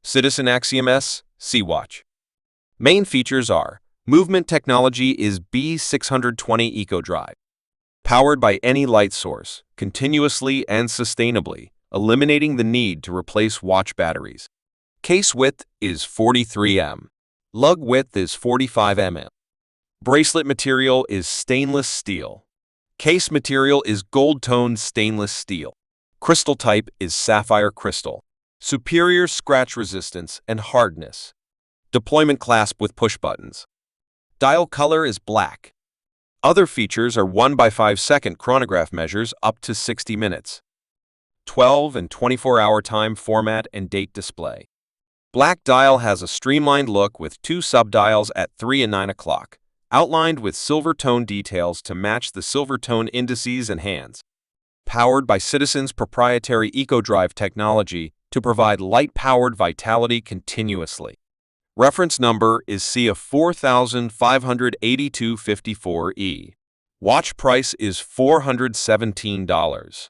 Citizen Axiom S C-Watch. Main features are: movement technology is B620 EcoDrive. Powered by any light source, continuously and sustainably, eliminating the need to replace watch batteries. Case width is 43 mm. Lug width is 45 mm. Bracelet material is stainless steel. Case material is gold-toned stainless steel. Crystal type is sapphire crystal. Superior scratch resistance and hardness. Deployment clasp with push buttons. Dial color is black. Other features are 1/5-second chronograph measures up to 60 minutes. 12 and 24-hour time format and date display. Black dial has a streamlined look with two subdials at 3 and 9 o'clock, outlined with silver tone details to match the silver tone indices and hands. Powered by Citizen's proprietary EcoDrive technology to provide light-powered vitality continuously. Reference number is C of 458254E. Watch price is $417.